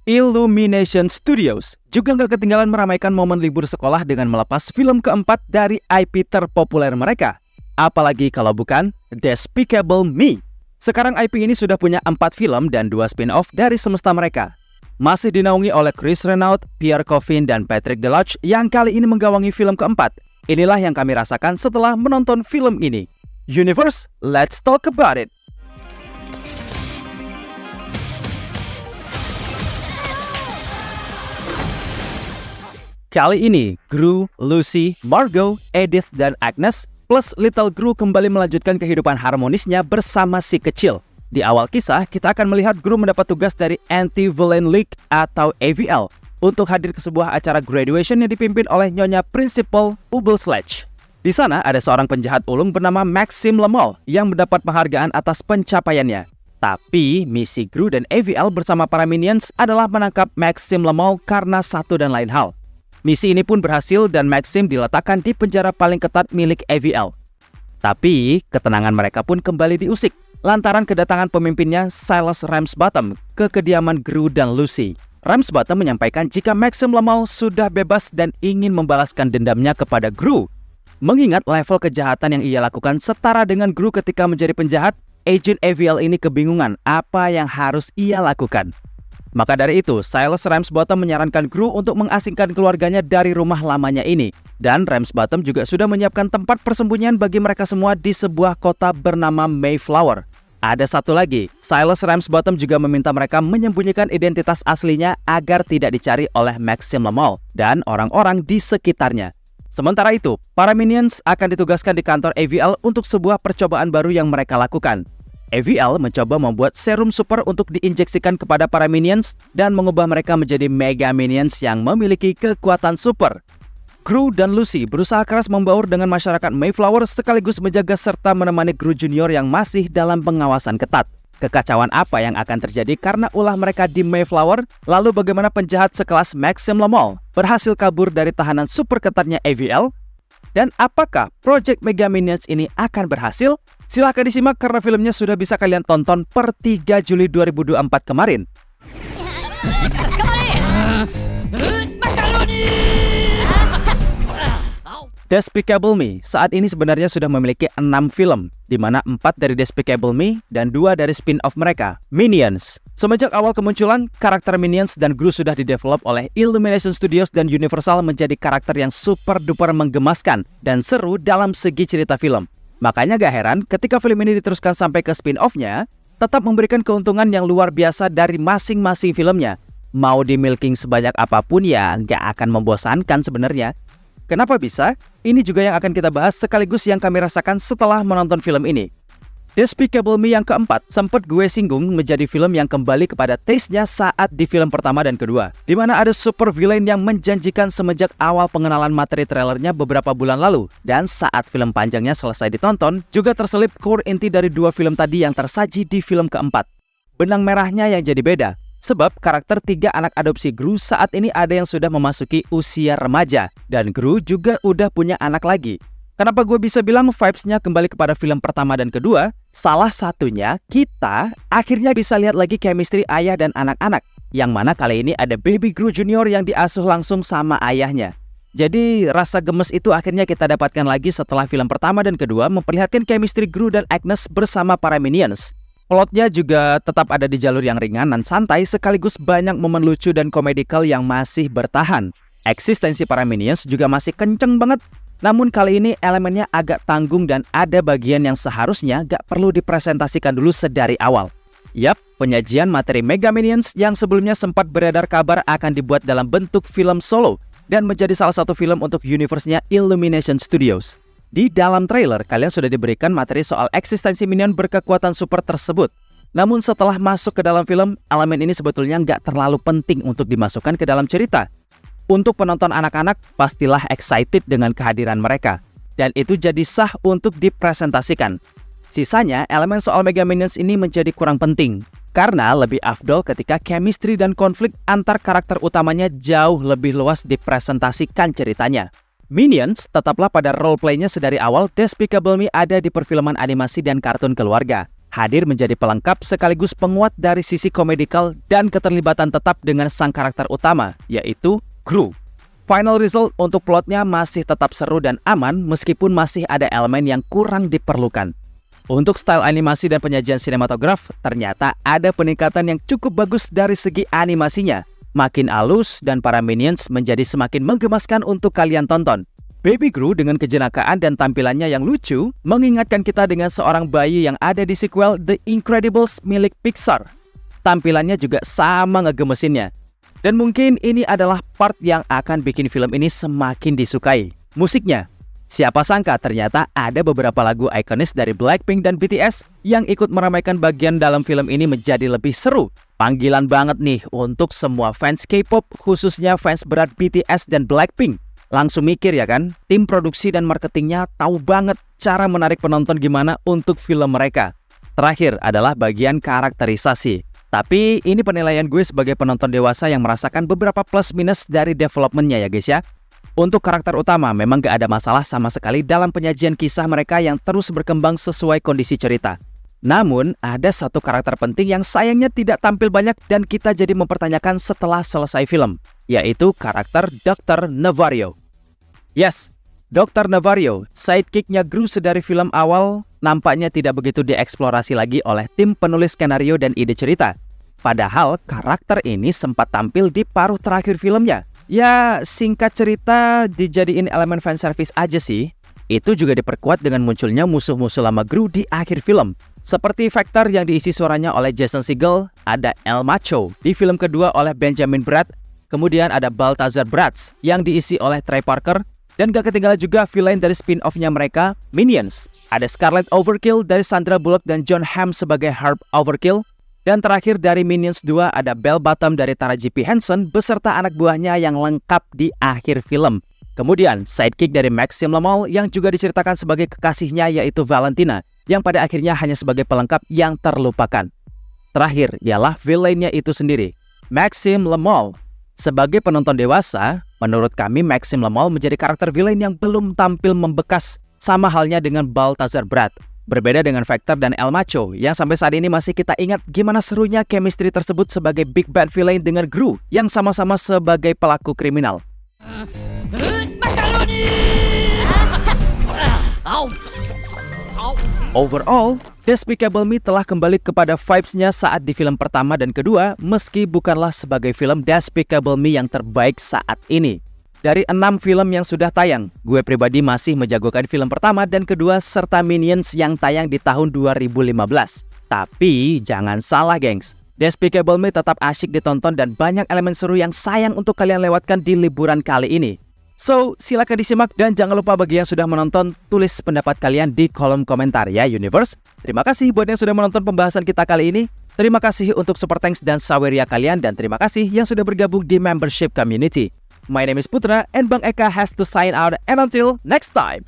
Illumination Studios juga nggak ketinggalan meramaikan momen libur sekolah dengan melepas film keempat dari IP terpopuler mereka. Apalagi kalau bukan Despicable Me. Sekarang IP ini sudah punya 4 film dan 2 spin-off dari semesta mereka. Masih dinaungi oleh Chris Renaud, Pierre Coffin, dan Patrick Deloach yang kali ini menggawangi film keempat. Inilah yang kami rasakan setelah menonton film ini. Universe, let's talk about it! Kali ini, Gru, Lucy, Margot, Edith, dan Agnes plus Little Gru kembali melanjutkan kehidupan harmonisnya bersama si kecil. Di awal kisah, kita akan melihat Gru mendapat tugas dari Anti-Villain League atau AVL untuk hadir ke sebuah acara graduation yang dipimpin oleh Nyonya Principal Ubel Sledge. Di sana ada seorang penjahat ulung bernama Maxime Lemol yang mendapat penghargaan atas pencapaiannya. Tapi misi Gru dan AVL bersama para minions adalah menangkap Maxime Lemol karena satu dan lain hal. Misi ini pun berhasil dan Maxime diletakkan di penjara paling ketat milik AVL. Tapi ketenangan mereka pun kembali diusik lantaran kedatangan pemimpinnya Silas Ramsbottom ke kediaman Gru dan Lucy. Ramsbottom menyampaikan jika Maxime Lemol sudah bebas dan ingin membalaskan dendamnya kepada Gru. Mengingat level kejahatan yang ia lakukan setara dengan Gru ketika menjadi penjahat, agent AVL ini kebingungan apa yang harus ia lakukan. Maka dari itu, Silas Ramsbottom menyarankan Gru untuk mengasingkan keluarganya dari rumah lamanya ini. Dan Ramsbottom juga sudah menyiapkan tempat persembunyian bagi mereka semua di sebuah kota bernama Mayflower. Ada satu lagi, Silas Ramsbottom juga meminta mereka menyembunyikan identitas aslinya agar tidak dicari oleh Maxime Lemol dan orang-orang di sekitarnya. Sementara itu, para minions akan ditugaskan di kantor AVL untuk sebuah percobaan baru yang mereka lakukan. AVL mencoba membuat serum super untuk diinjeksikan kepada para minions dan mengubah mereka menjadi mega minions yang memiliki kekuatan super. Gru dan Lucy berusaha keras membaur dengan masyarakat Mayflower sekaligus menjaga serta menemani Gru Junior yang masih dalam pengawasan ketat. Kekacauan apa yang akan terjadi karena ulah mereka di Mayflower? Lalu bagaimana penjahat sekelas Maxime Lemol berhasil kabur dari tahanan super ketatnya AVL? Dan apakah Project Mega Minions ini akan berhasil? Silahkan disimak karena filmnya sudah bisa kalian tonton per 3 Juli 2024 kemarin. Despicable Me saat ini sebenarnya sudah memiliki 6 film, di mana 4 dari Despicable Me dan 2 dari spin-off mereka, Minions. Semenjak awal kemunculan, karakter Minions dan Gru sudah didevelop oleh Illumination Studios dan Universal menjadi karakter yang super duper menggemaskan dan seru dalam segi cerita film. Makanya gak heran ketika film ini diteruskan sampai ke spin-off-nya, tetap memberikan keuntungan yang luar biasa dari masing-masing filmnya. Mau di milking sebanyak apapun ya gak akan membosankan sebenarnya. Kenapa bisa? Ini juga yang akan kita bahas sekaligus yang kami rasakan setelah menonton film ini. Despicable Me yang keempat sempat gue singgung menjadi film yang kembali kepada taste-nya saat di film pertama dan kedua, di mana ada super villain yang menjanjikan semenjak awal pengenalan materi trailernya beberapa bulan lalu. Dan saat film panjangnya selesai ditonton, juga terselip core inti dari 2 film tadi yang tersaji di film keempat. Benang merahnya yang jadi beda, sebab karakter 3 anak adopsi Gru saat ini ada yang sudah memasuki usia remaja, dan Gru juga udah punya anak lagi. Kenapa gue bisa bilang vibes-nya kembali kepada film pertama dan kedua? Salah satunya, kita akhirnya bisa lihat lagi chemistry ayah dan anak-anak. Yang mana kali ini ada baby Gru Junior yang diasuh langsung sama ayahnya. Jadi rasa gemes itu akhirnya kita dapatkan lagi setelah film pertama dan kedua memperlihatkan chemistry Gru dan Agnes bersama para minions. Plotnya juga tetap ada di jalur yang ringan dan santai sekaligus banyak momen lucu dan komedikal yang masih bertahan. Eksistensi para minions juga masih kenceng banget. Namun kali ini elemennya agak tanggung dan ada bagian yang seharusnya gak perlu dipresentasikan dulu sedari awal. Yap, penyajian materi Mega Minions yang sebelumnya sempat beredar kabar akan dibuat dalam bentuk film solo dan menjadi salah satu film untuk universe-nya Illumination Studios. Di dalam trailer, kalian sudah diberikan materi soal eksistensi minion berkekuatan super tersebut. Namun setelah masuk ke dalam film, elemen ini sebetulnya nggak terlalu penting untuk dimasukkan ke dalam cerita. Untuk penonton anak-anak, pastilah excited dengan kehadiran mereka. Dan itu jadi sah untuk dipresentasikan. Sisanya, elemen soal Mega Minions ini menjadi kurang penting. Karena lebih afdol ketika chemistry dan konflik antar karakter utamanya jauh lebih luas dipresentasikan ceritanya. Minions tetaplah pada roleplaynya sedari awal Despicable Me ada di perfilman animasi dan kartun keluarga. hadir menjadi pelengkap sekaligus penguat dari sisi komedikal dan keterlibatan tetap dengan sang karakter utama, yaitu Gru. Final result untuk plotnya masih tetap seru dan aman meskipun masih ada elemen yang kurang diperlukan. Untuk style animasi dan penyajian sinematograf, ternyata ada peningkatan yang cukup bagus dari segi animasinya. Makin halus dan para minions menjadi semakin menggemaskan untuk kalian tonton. Baby Gru dengan kejenakaan dan tampilannya yang lucu mengingatkan kita dengan seorang bayi yang ada di sequel The Incredibles milik Pixar. Tampilannya juga sama ngegemesinnya. Dan mungkin ini adalah part yang akan bikin film ini semakin disukai. Musiknya. Siapa sangka ternyata ada beberapa lagu ikonis dari Blackpink dan BTS yang ikut meramaikan bagian dalam film ini menjadi lebih seru. Panggilan banget nih untuk semua fans K-pop, khususnya fans berat BTS dan Blackpink. Langsung mikir ya kan, tim produksi dan marketingnya tahu banget cara menarik penonton gimana untuk film mereka. Terakhir adalah bagian karakterisasi. Tapi ini penilaian gue sebagai penonton dewasa yang merasakan beberapa plus minus dari developmentnya ya guys ya. Untuk karakter utama memang gak ada masalah sama sekali dalam penyajian kisah mereka yang terus berkembang sesuai kondisi cerita. Namun ada satu karakter penting yang sayangnya tidak tampil banyak dan kita jadi mempertanyakan setelah selesai film, yaitu karakter Dr. Nevario. Yes, Dr. Nevario, sidekicknya Gru sedari film awal, nampaknya tidak begitu dieksplorasi lagi oleh tim penulis skenario dan ide cerita. Padahal karakter ini sempat tampil di paruh terakhir filmnya. Ya, singkat cerita dijadiin elemen fanservice aja sih. Itu juga diperkuat dengan munculnya musuh-musuh lama Gru di akhir film. Seperti Vector yang diisi suaranya oleh Jason Segel, ada El Macho di film kedua oleh Benjamin Bratt, kemudian ada Balthazar Bratz yang diisi oleh Trey Parker, dan gak ketinggalan juga villain dari spin-off-nya mereka, Minions. Ada Scarlet Overkill dari Sandra Bullock dan Jon Hamm sebagai Herb Overkill, dan terakhir dari Minions 2 ada Bell Bottom dari Taraji P. Henson beserta anak buahnya yang lengkap di akhir film. Kemudian sidekick dari Maxim Lemol yang juga diceritakan sebagai kekasihnya yaitu Valentina, yang pada akhirnya hanya sebagai pelengkap yang terlupakan. Terakhir ialah villainnya itu sendiri, Maxim Lemol. Sebagai penonton dewasa, menurut kami Maxim Lemol menjadi karakter villain yang belum tampil membekas, sama halnya dengan Balthazar Bratt. Berbeda dengan Vector dan El Macho yang sampai saat ini masih kita ingat gimana serunya chemistry tersebut sebagai big bad villain dengan Gru yang sama-sama sebagai pelaku kriminal. Overall, Despicable Me telah kembali kepada vibes-nya saat di film pertama dan kedua, meski bukanlah sebagai film Despicable Me yang terbaik saat ini. Dari 6 film yang sudah tayang, gue pribadi masih menjagokan film pertama dan kedua serta Minions yang tayang di tahun 2015. Tapi jangan salah gengs, Despicable Me tetap asyik ditonton dan banyak elemen seru yang sayang untuk kalian lewatkan di liburan kali ini. So, silakan disimak dan jangan lupa bagi yang sudah menonton, tulis pendapat kalian di kolom komentar ya Universe. Terima kasih buat yang sudah menonton pembahasan kita kali ini. Terima kasih untuk super thanks dan saweria kalian dan terima kasih yang sudah bergabung di membership community. My name is Putra and Bang Eka has to sign out and until next time.